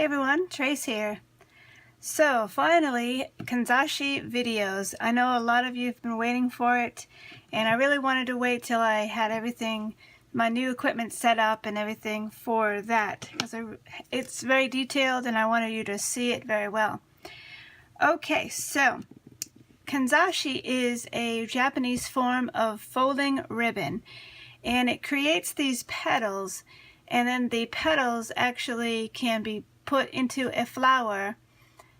everyone, Trace here. So finally, Kanzashi videos. I know a lot of you have been waiting for it, and I really wanted to wait till I had everything, my new equipment set up and everything for that, because it's very detailed and I wanted you to see it very well. Okay, so Kanzashi is a Japanese form of folding ribbon, and it creates these petals, and then the petals actually can be put into a flower,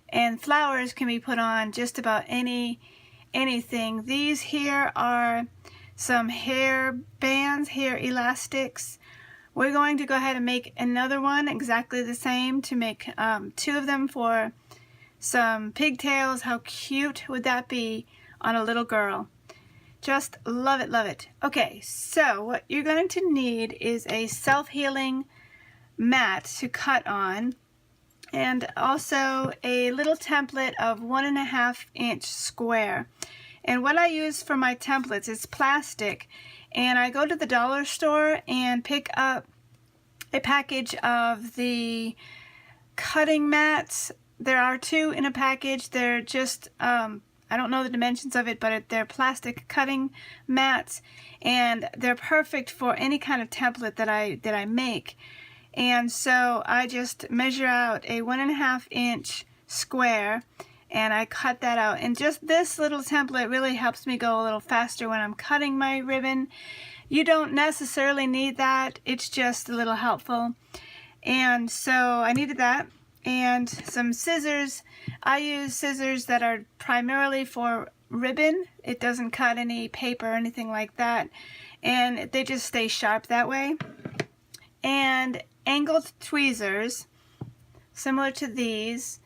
and flowers can be put on just about anything. These here are some hair bands, hair elastics. We're going to go ahead and make another one exactly the same to make two of them for some pigtails. How cute would that be on a little girl? Just love it, love it. Okay, so what you're going to need is a self-healing mat to cut on, and also a little template of 1.5 inch square. And what I use for my templates is plastic, and I go to the dollar store and pick up a package of the cutting mats. There are 2 in a package. They're just I don't know the dimensions of it, but they're plastic cutting mats, and they're perfect for any kind of template that I make. And so I just measure out a 1.5 inch square, and I cut that out. And just this little template really helps me go a little faster when I'm cutting my ribbon. You don't necessarily need that, it's just a little helpful. And so I needed that, and some scissors. I use scissors that are primarily for ribbon. It doesn't cut any paper or anything like that, and they just stay sharp that way. And angled tweezers, similar to these.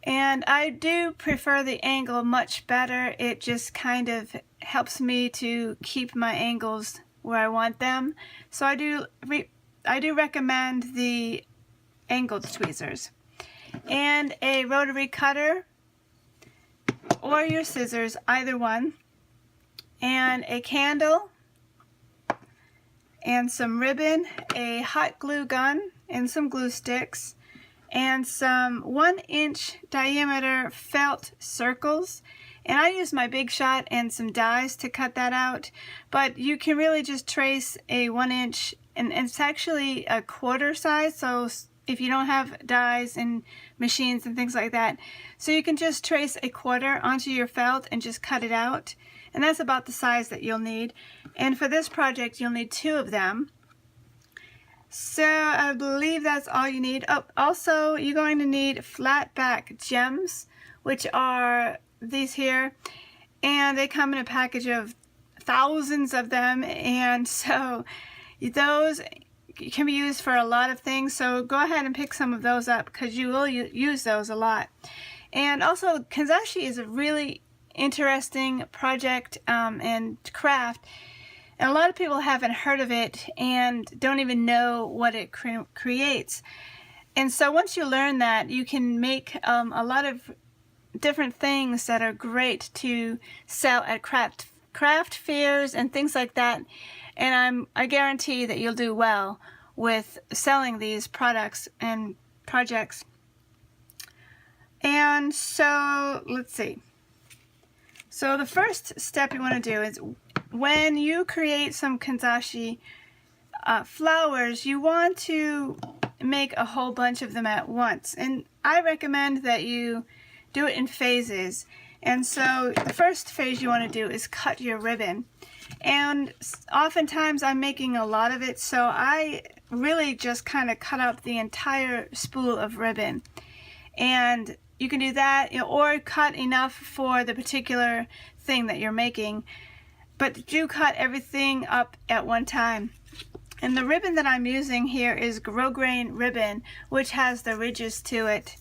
And I do prefer the angle much better. It just kind of helps me to keep my angles where I want them. So I do recommend the angled tweezers. And a rotary cutter or your scissors, either one. And a candle, and some ribbon, a hot glue gun, and some glue sticks, and some 1 inch diameter felt circles. And I use my Big Shot and some dies to cut that out, but you can really just trace a 1 inch, and it's actually a quarter size, so if you don't have dies and machines and things like that, so you can just trace a quarter onto your felt and just cut it out. And that's about the size that you'll need. And for this project, you'll need 2 of them. So I believe that's all you need. Oh, also, you're going to need Flatback Gems, which are these here. And they come in a package of thousands of them. And so those can be used for a lot of things. So go ahead and pick some of those up, because you will use those a lot. And also, Kanzashi is a really interesting project and craft, and a lot of people haven't heard of it and don't even know what it creates. And so once you learn that, you can make a lot of different things that are great to sell at craft fairs and things like that. And I guarantee that you'll do well with selling these products and projects. And so let's see. So the first step you want to do is, when you create some Kanzashi flowers, you want to make a whole bunch of them at once. And I recommend that you do it in phases. And so the first phase you want to do is cut your ribbon. And oftentimes I'm making a lot of it, so I really just kind of cut out the entire spool of ribbon. And you can do that, or cut enough for the particular thing that you're making, but do cut everything up at one time. And the ribbon that I'm using here is grosgrain ribbon, which has the ridges to it.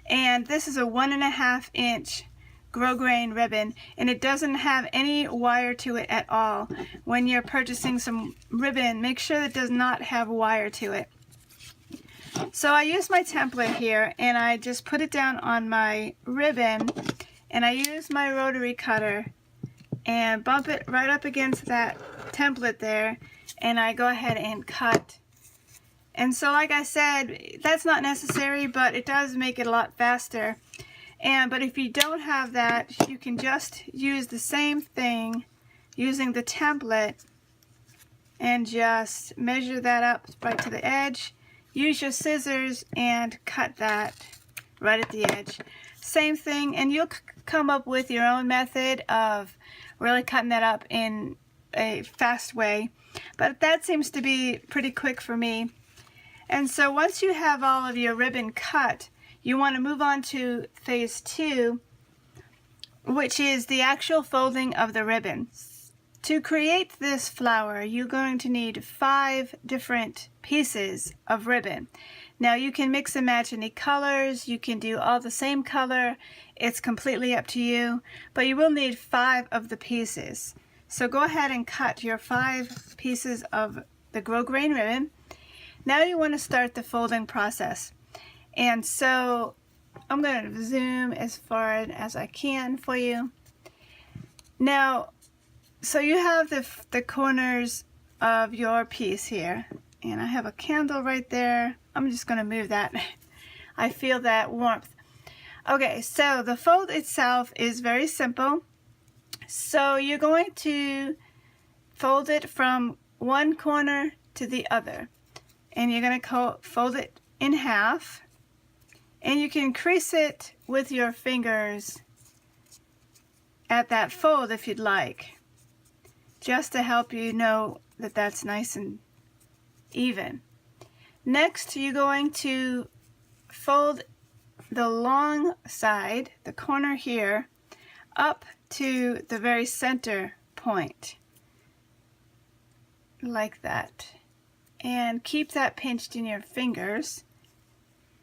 And this is a 1.5 inch grosgrain ribbon, and it doesn't have any wire to it at all. When you're purchasing some ribbon, make sure that it does not have wire to it. So I use my template here, and I just put it down on my ribbon, and I use my rotary cutter and bump it right up against that template there, and I go ahead and cut And so like I said, that's not necessary, but it does make it a lot faster. But if you don't have that, you can just use the same thing using the template and just measure that up right to the edge. Use your scissors and cut that right at the edge. Same thing, and you'll come up with your own method of really cutting that up in a fast way. But that seems to be pretty quick for me. And so once you have all of your ribbon cut, you want to move on to phase 2, which is the actual folding of the ribbon. To create this flower, you're going to need 5 different pieces of ribbon. Now you can mix and match any colors, you can do all the same color, it's completely up to you, but you will need 5 of the pieces. So go ahead and cut your 5 pieces of the grosgrain ribbon. Now you want to start the folding process. And so I'm going to zoom as far as I can for you. Now, so you have the corners of your piece here, and I have a candle right there. I'm just going to move that. I feel that warmth. Okay, so the fold itself is very simple. So you're going to fold it from one corner to the other, and you're going to fold it in half. And you can crease it with your fingers at that fold if you'd like, just to help you know that that's nice and even. Next, you're going to fold the long side, the corner here, up to the very center point, like that. And keep that pinched in your fingers.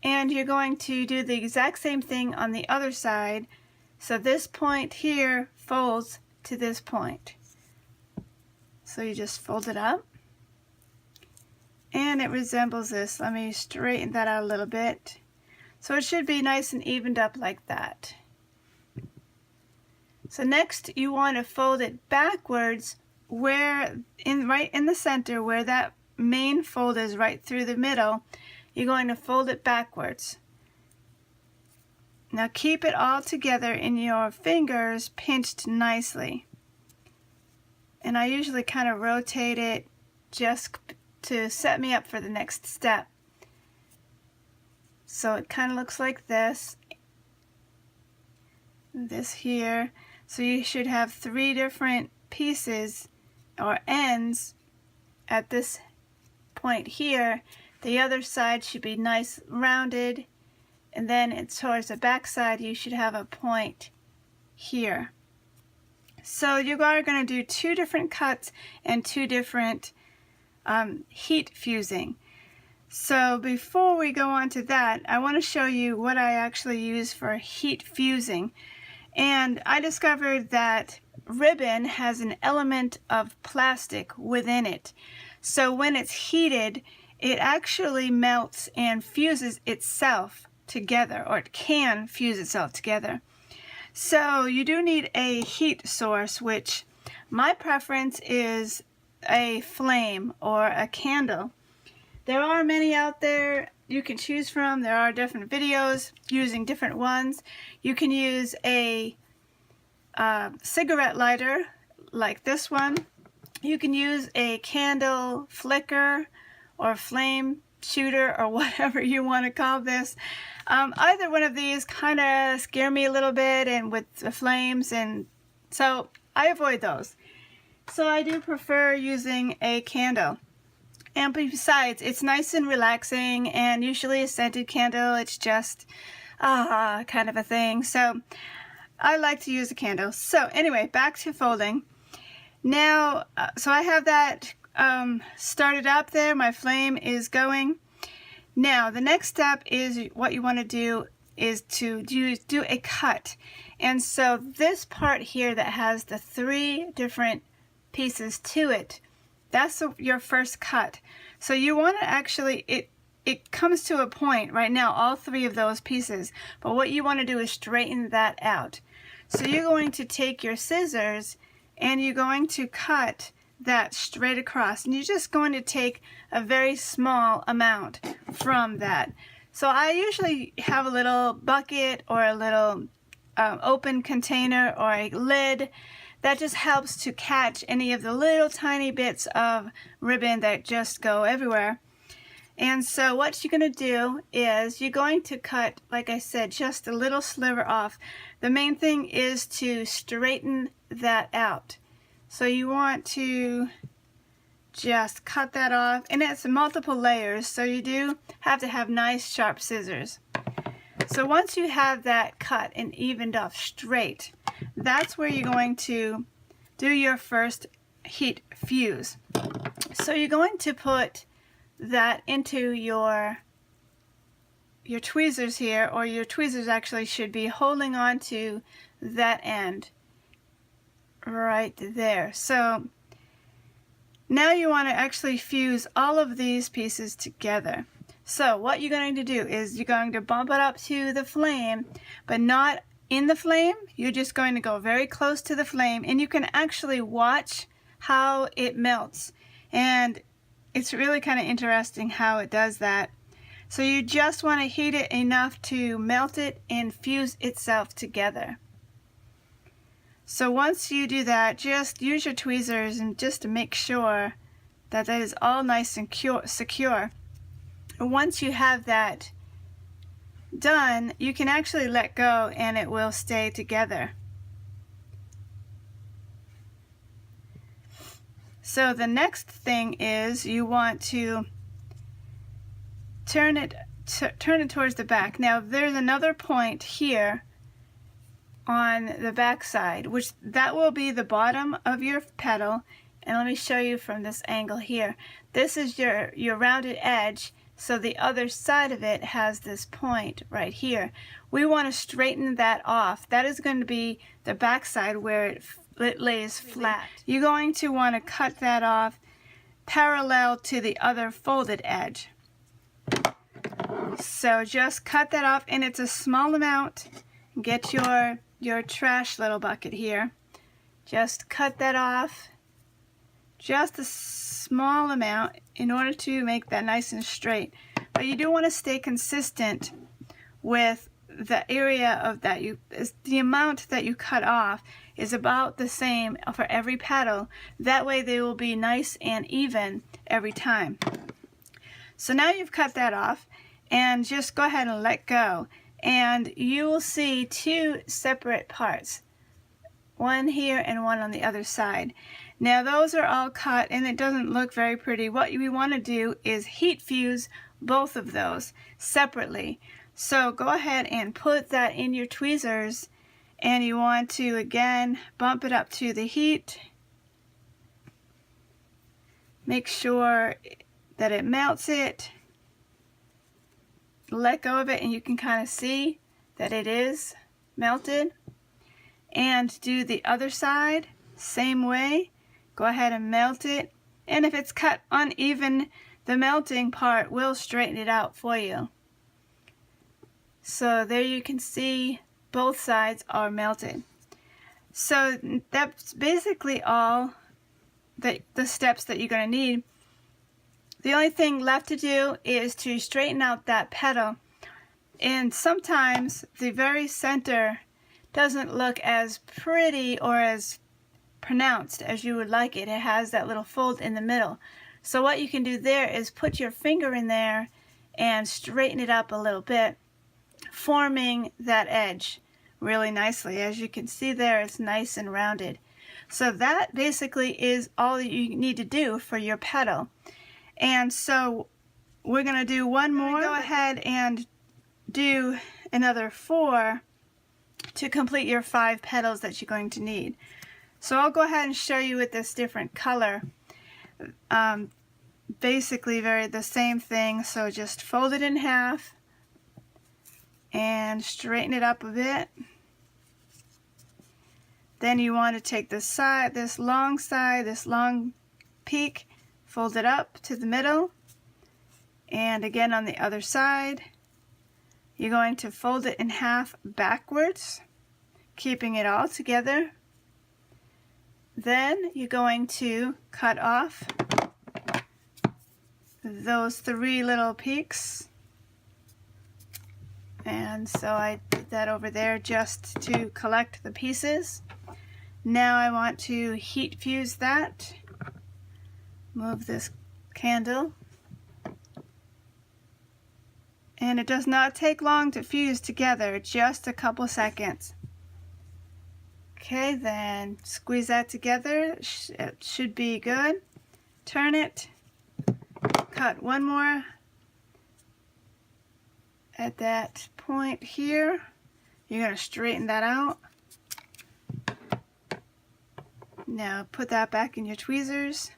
And you're going to do the exact same thing on the other side. So this point here folds to this point. So you just fold it up. And it resembles this. Let me straighten that out a little bit. So it should be nice and evened up like that. So next you want to fold it backwards right in the center where that main fold is, right through the middle. You're going to fold it backwards. Now keep it all together in your fingers pinched nicely. And I usually kind of rotate it just to set me up for the next step. So it kind of looks like this. This here. So you should have 3 different pieces or ends at this point here. The other side should be nice rounded, and then towards the back side you should have a point here. So you are going to do 2 different cuts and 2 different heat fusing. So before we go on to that, I want to show you what I actually use for heat fusing. And I discovered that ribbon has an element of plastic within it. So when it's heated, it actually melts and fuses itself together, or it can fuse itself together. So you do need a heat source, which my preference is a flame or a candle. There are many out there you can choose from. There are different videos using different ones. You can use a cigarette lighter like this one. You can use a candle flicker or flame shooter or whatever you want to call this. Either one of these kind of scare me a little bit, and with the flames, and so I avoid those. So I do prefer using a candle. And besides, it's nice and relaxing, and usually a scented candle, it's just kind of a thing. So I like to use a candle. So anyway, back to folding. Now, so I have that started up there. My flame is going. Now, the next step is what you want to do is to do a cut. And so this part here that has the 3 different pieces to it, that's your first cut. So you want to actually, it comes to a point right now, all 3 of those pieces, but what you want to do is straighten that out. So you're going to take your scissors and you're going to cut that straight across, and you're just going to take a very small amount from that. So I usually have a little bucket or a little open container or a lid that just helps to catch any of the little tiny bits of ribbon that just go everywhere. And so what you're going to do is you're going to cut, like I said, just a little sliver off. The main thing is to straighten that out. So you want to just cut that off, and it's multiple layers, so you do have to have nice sharp scissors. So once you have that cut and evened off straight, that's where you're going to do your first heat fuse. So you're going to put that into your tweezers here, or your tweezers actually should be holding on to that end right there. So now you want to actually fuse all of these pieces together. So what you're going to do is you're going to bump it up to the flame, but not in the flame. You're just going to go very close to the flame, and you can actually watch how it melts. And it's really kind of interesting how it does that. So you just want to heat it enough to melt it and fuse itself together. So once you do that, just use your tweezers and just to make sure that that is all nice and secure. And once you have that done, you can actually let go and it will stay together. So the next thing is you want to turn it towards the back. Now there's another point here on the back side, which that will be the bottom of your petal. And let me show you from this angle here. This is your rounded edge, so the other side of it has this point right here. We want to straighten that off. That is going to be the back side where it lays flat. You're going to want to cut that off parallel to the other folded edge. So just cut that off, and it's a small amount. Get your trash little bucket here. Just cut that off, just a small amount, in order to make that nice and straight. But you do want to stay consistent with the area of that. The amount that you cut off is about the same for every petal. That way they will be nice and even every time. So now you've cut that off, and just go ahead and let go, and you will see two separate parts, one here and one on the other side. Now those are all cut, and it doesn't look very pretty. What we want to do is heat fuse both of those separately. So go ahead and put that in your tweezers, and you want to again bump it up to the heat. Make sure that it melts it. Let go of it, and you can kind of see that it is melted. And do the other side same way. Go ahead and melt it, and if it's cut uneven, the melting part will straighten it out for you. So there you can see both sides are melted. So that's basically all the steps that you're going to need. The only thing left to do is to straighten out that petal, and sometimes the very center doesn't look as pretty or as pronounced as you would like it. It has that little fold in the middle. So what you can do there is put your finger in there and straighten it up a little bit, forming that edge really nicely. As you can see there, it's nice and rounded. So that basically is all you need to do for your petal. And so we're going to do one more. Go ahead and do another 4 to complete your 5 petals that you're going to need. So I'll go ahead and show you with this different color. Basically the same thing. So just fold it in half and straighten it up a bit. Then you want to take this side, this long peak, fold it up to the middle, and again on the other side you're going to fold it in half backwards, keeping it all together. Then you're going to cut off those 3 little peaks. And so I did that over there just to collect the pieces. Now I want to heat fuse that. Move this candle. And it does not take long to fuse together, just a couple seconds. Okay, then squeeze that together. It should be good. Turn it. Cut one more at that point here. You're going to straighten that out. Now put that back in your tweezers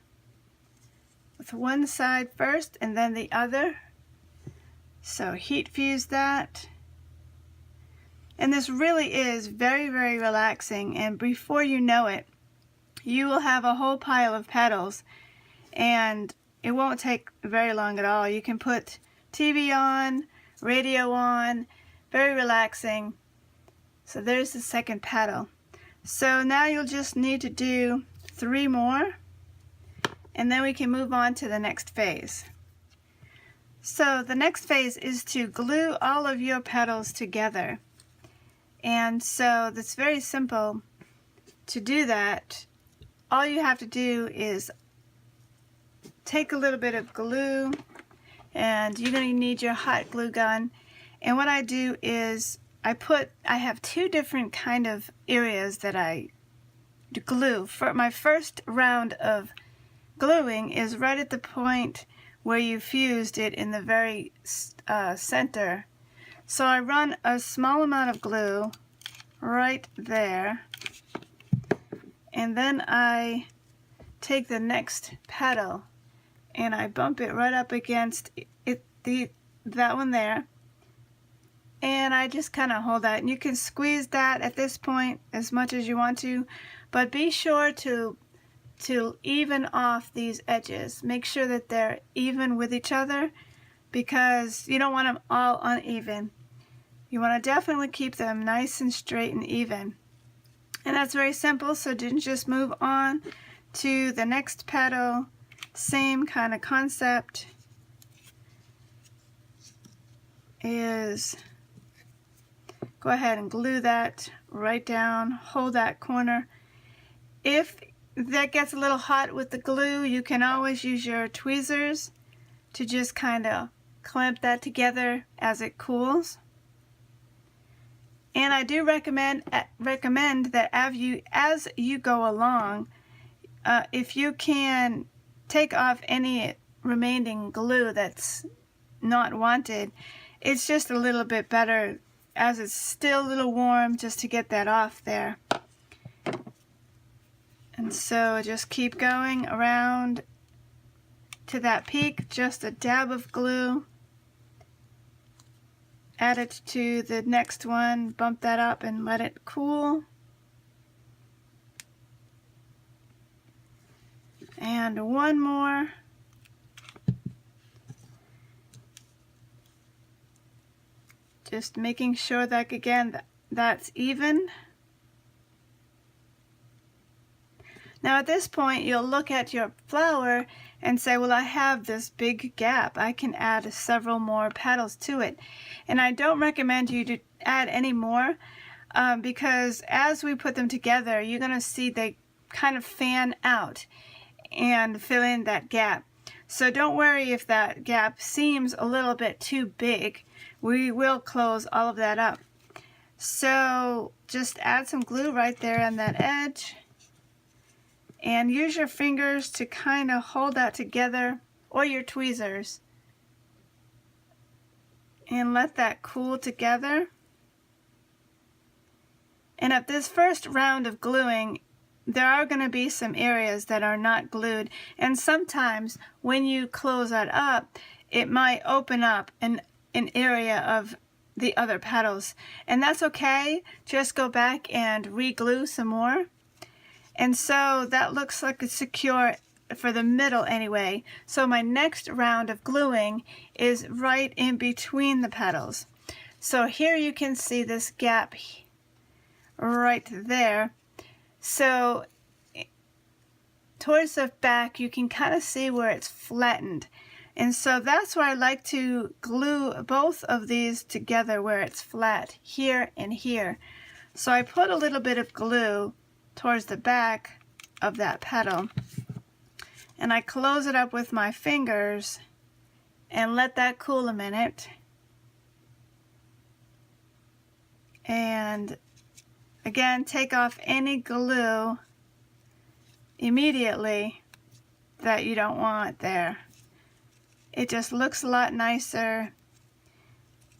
with one side first and then the other. So heat fuse that. And this really is very, very relaxing, and before you know it, you will have a whole pile of petals, and it won't take very long at all. You can put TV on, radio on, very relaxing. So there's the second petal. So now you'll just need to do 3 more, and then we can move on to the next phase. So the next phase is to glue all of your petals together. And so that's very simple. To do that, all you have to do is take a little bit of glue, and you're going to need your hot glue gun. And what I do is I have 2 different kind of areas that I glue. For my first round of gluing is right at the point where you fused it in the very center. So I run a small amount of glue right there, and then I take the next petal and I bump it right up against that one there, and I just kind of hold that. And you can squeeze that at this point as much as you want to, but be sure to even off these edges. Make sure that they're even with each other, because you don't want them all uneven. You want to definitely keep them nice and straight and even. And that's very simple, so just move on to the next petal. Same kind of concept. Is go ahead and glue that right down, hold that corner. If that gets a little hot with the glue, you can always use your tweezers to just kind of clamp that together as it cools. And I do recommend that as you go along, if you can take off any remaining glue that's not wanted, it's just a little bit better as it's still a little warm, just to get that off there. And so just keep going around to that peak, just a dab of glue. Add it to the next one, bump that up and let it cool. And one more. Just making sure that, again, that's even. Now at this point, you'll look at your flower and say, well, I have this big gap. I can add several more petals to it. And I don't recommend you to add any more because as we put them together, you're going to see they kind of fan out and fill in that gap. So don't worry if that gap seems a little bit too big. We will close all of that up. So just add some glue right there on that edge. And use your fingers to kind of hold that together, or your tweezers. And let that cool together. And at this first round of gluing, there are going to be some areas that are not glued. And sometimes when you close that up, it might open up an area of the other petals. And that's okay. Just go back and re-glue some more. And so that looks like it's secure for the middle anyway. So my next round of gluing is right in between the petals. So here you can see this gap right there. So towards the back, you can kind of see where it's flattened. And so that's where I like to glue both of these together where it's flat, here and here. So I put a little bit of glue towards the back of that petal, and I close it up with my fingers and let that cool a minute. And again, take off any glue immediately that you don't want there. It just looks a lot nicer,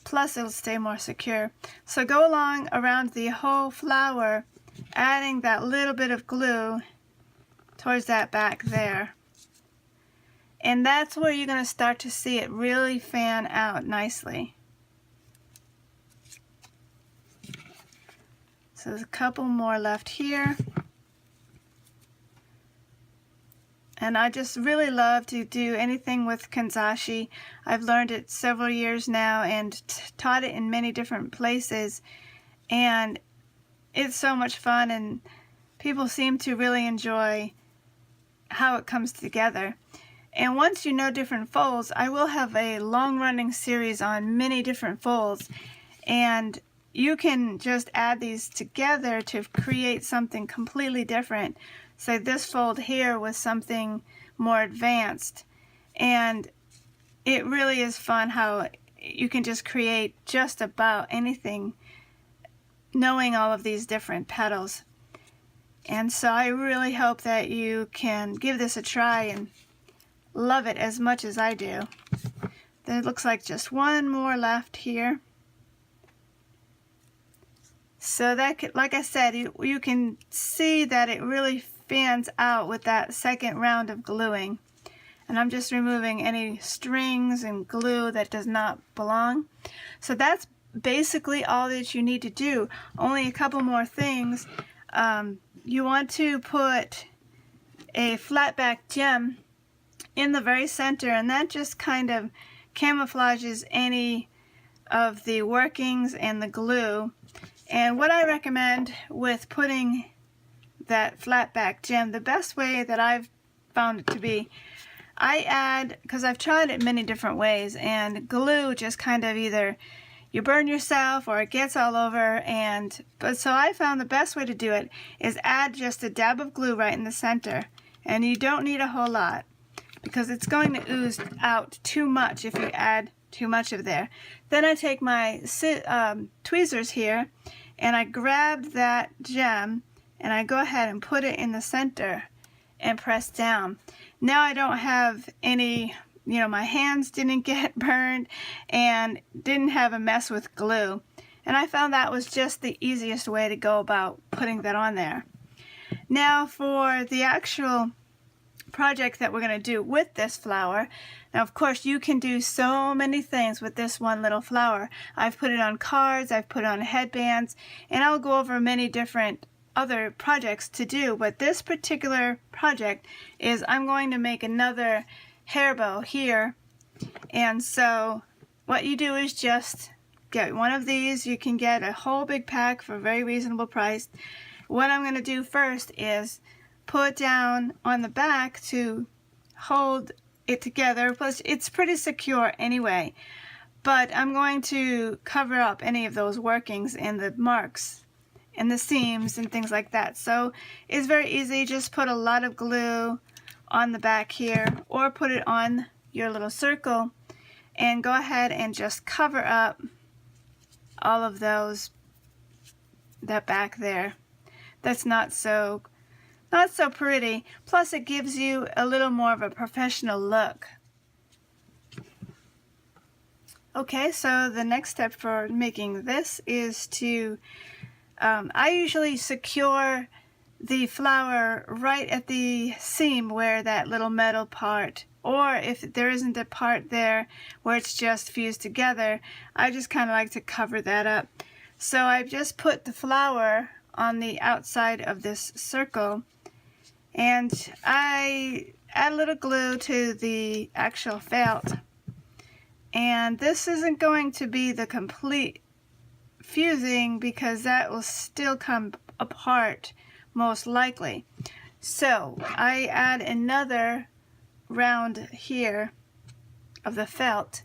plus it'll stay more secure. So go along around the whole flower, adding that little bit of glue towards that back there. And that's where you're going to start to see it really fan out nicely. So there's a couple more left here. And I just really love to do anything with Kanzashi. I've learned it several years now and taught it in many different places. And it's so much fun, and people seem to really enjoy how it comes together. And once you know different folds, I will have a long-running series on many different folds. And you can just add these together to create something completely different. So this fold here was something more advanced, and it really is fun how you can just create just about anything knowing all of these different petals. And so I really hope that you can give this a try and love it as much as I do. There looks like just one more left here. So that, like I said, you can see that it really fans out with that second round of gluing. And I'm just removing any strings and glue that does not belong. So that's basically all that you need to do. Only a couple more things. You want to put a Flatback Gem in the very center, and that just kind of camouflages any of the workings and the glue. And what I recommend with putting that Flatback Gem, the best way that I've found it to be, I add, because I've tried it many different ways, and glue just kind of either you burn yourself or it gets all over, but so I found the best way to do it is add just a dab of glue right in the center, and you don't need a whole lot because it's going to ooze out too much if you add too much of there. Then I take my tweezers here and I grab that gem and I go ahead and put it in the center and press down. Now I don't have any, my hands didn't get burned and didn't have a mess with glue. And I found that was just the easiest way to go about putting that on there. Now for the actual project that we're going to do with this flower. Now of course you can do so many things with this one little flower. I've put it on cards, I've put it on headbands, and I'll go over many different other projects to do, but this particular project is I'm going to make another hair bow here. And so what you do is just get one of these. You can get a whole big pack for a very reasonable price. What I'm going to do first is put down on the back to hold it together, plus it's pretty secure anyway, but I'm going to cover up any of those workings and the marks and the seams and things like that. So it's very easy. Just put a lot of glue on the back here or put it on your little circle and go ahead and just cover up all of those, that back there. That's not so pretty. Plus it gives you a little more of a professional look. Okay, so the next step for making this is to I usually secure the flower right at the seam where that little metal part, or if there isn't a part there where it's just fused together, I just kind of like to cover that up. So I've just put the flower on the outside of this circle, and I add a little glue to the actual felt. And this isn't going to be the complete fusing because that will still come apart most likely. So I add another round here of the felt,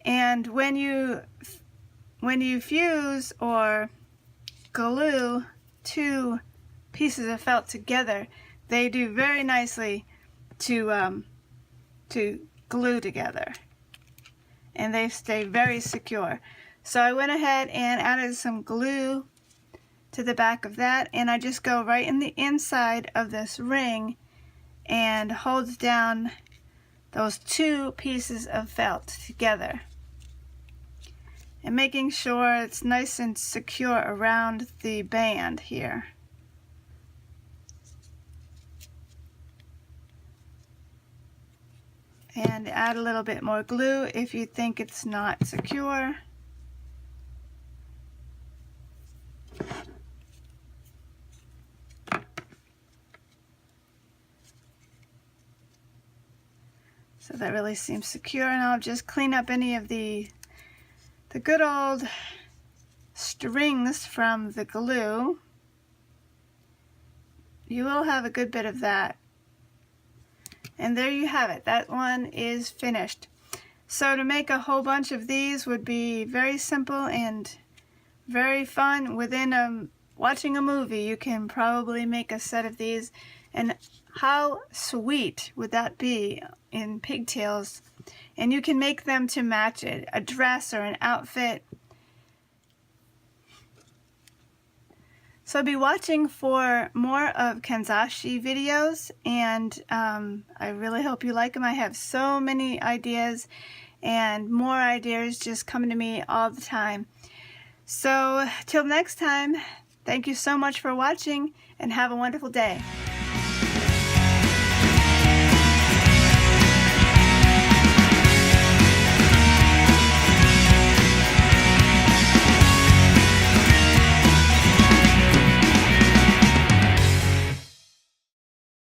and when you fuse or glue two pieces of felt together, they do very nicely to glue together, and they stay very secure. So I went ahead and added some glue to the back of that, and I just go right in the inside of this ring and hold down those two pieces of felt together, and making sure it's nice and secure around the band here. And add a little bit more glue if you think it's not secure. So that really seems secure, and I'll just clean up any of the good old strings from the glue. You will have a good bit of that. And there you have it. That one is finished. So to make a whole bunch of these would be very simple and very fun. Within watching a movie, you can probably make a set of these. And how sweet would that be in pigtails? And you can make them to match it, a dress or an outfit. So I'll be watching for more of Kanzashi videos, and I really hope you like them. I have so many ideas, and more ideas just coming to me all the time. So till next time, thank you so much for watching, and have a wonderful day.